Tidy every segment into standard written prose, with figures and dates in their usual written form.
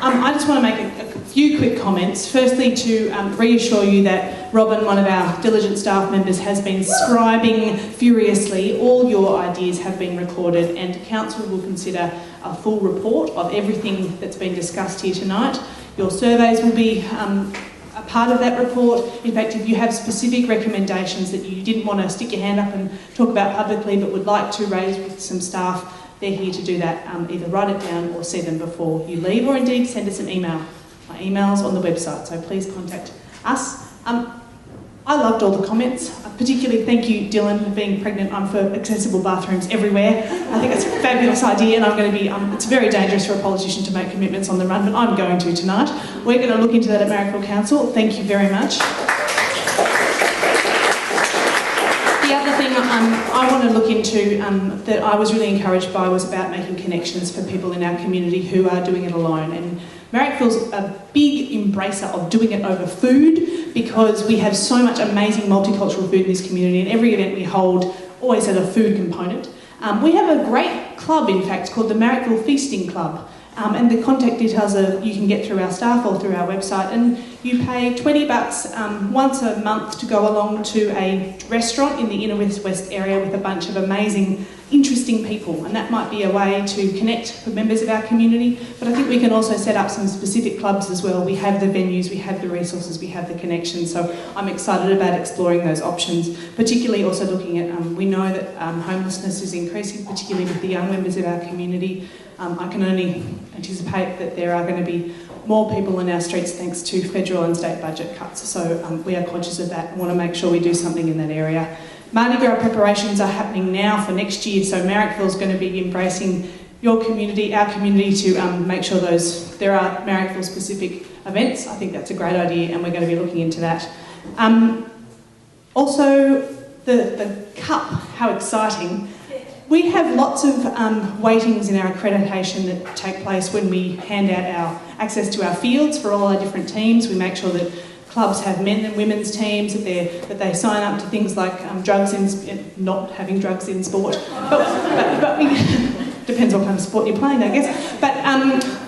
I just want to make a few quick comments. Firstly, to reassure you that Robin, one of our diligent staff members, has been scribing furiously. All your ideas have been recorded, and Council will consider a full report of everything that's been discussed here tonight. Your surveys will be a part of that report. In fact, if you have specific recommendations that you didn't want to stick your hand up and talk about publicly but would like to raise with some staff, they're here to do that. Either write it down or see them before you leave, or indeed send us an email. My email's on the website, so please contact us. I loved all the comments. Particularly thank you, Dylan, for being pregnant. I'm for accessible bathrooms everywhere. I think it's a fabulous idea, and I'm going to be, it's very dangerous for a politician to make commitments on the run, but I'm going to tonight. We're going to look into that at Marrickville Council. Thank you very much. The other thing I want to look into that I was really encouraged by was about making connections for people in our community who are doing it alone. And Marrickville's a big embracer of doing it over food, because we have so much amazing multicultural food in this community, and every event we hold always has a food component. We have a great club, in fact, called the Marrickville Feasting Club. And the contact details you can get through our staff or through our website, and you pay $20 once a month to go along to a restaurant in the inner west area with a bunch of amazing, interesting people, and that might be a way to connect with members of our community. But I think we can also set up some specific clubs as well. We have the venues, we have the resources, we have the connections, so I'm excited about exploring those options, particularly also looking at, we know that homelessness is increasing, particularly with the young members of our community. I can only anticipate that there are going to be more people in our streets thanks to federal and state budget cuts, so we are conscious of that and want to make sure we do something in that area. Mardi Gras preparations are happening now for next year, so Marrickville's going to be embracing your community, our community, to make sure there are Marrickville specific events. I think that's a great idea, and we're going to be looking into that. Also, the Cup, how exciting. We have lots of weightings in our accreditation that take place when we hand out our access to our fields for all our different teams. We make sure that clubs have men and women's teams, that they sign up to things like not having drugs in sport. But we depends what kind of sport you're playing, I guess. But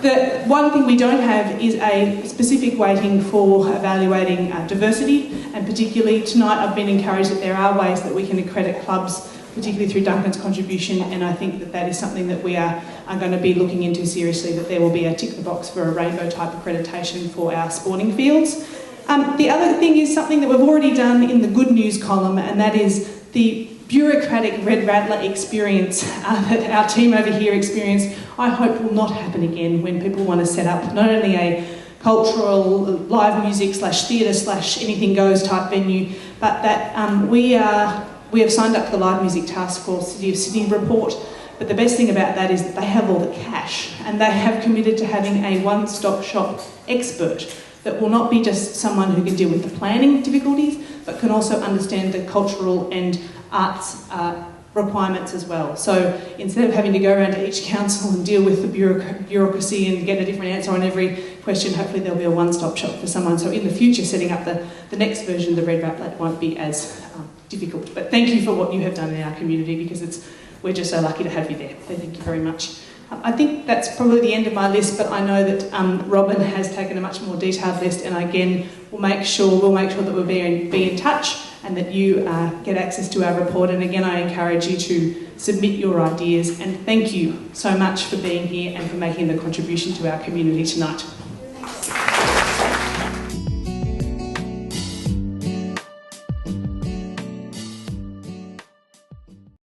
the one thing we don't have is a specific weighting for evaluating diversity, and particularly tonight I've been encouraged that there are ways that we can accredit clubs, particularly through Duncan's contribution, and I think that is something that we are going to be looking into seriously, that there will be a tick the box for a rainbow type accreditation for our sporting fields. The other thing is something that we've already done in the good news column, and that is the bureaucratic Red Rattler experience that our team over here experienced. I hope will not happen again when people want to set up not only a cultural, live music / theatre / anything goes type venue, but that we have signed up for the Live Music Task Force City of Sydney report, but the best thing about that is that they have all the cash, and they have committed to having a one-stop shop expert that will not be just someone who can deal with the planning difficulties, but can also understand the cultural and arts requirements as well. So instead of having to go around to each council and deal with the bureaucracy and get a different answer on every question, hopefully there'll be a one-stop shop for someone. So in the future, setting up the next version of the Red Rattler won't be as difficult. But thank you for what you have done in our community, because we're just so lucky to have you there. So thank you very much. I think that's probably the end of my list, but I know that Robin has taken a much more detailed list, and again, we'll make sure that we'll be in touch and that you get access to our report. And again, I encourage you to submit your ideas, and thank you so much for being here and for making the contribution to our community tonight.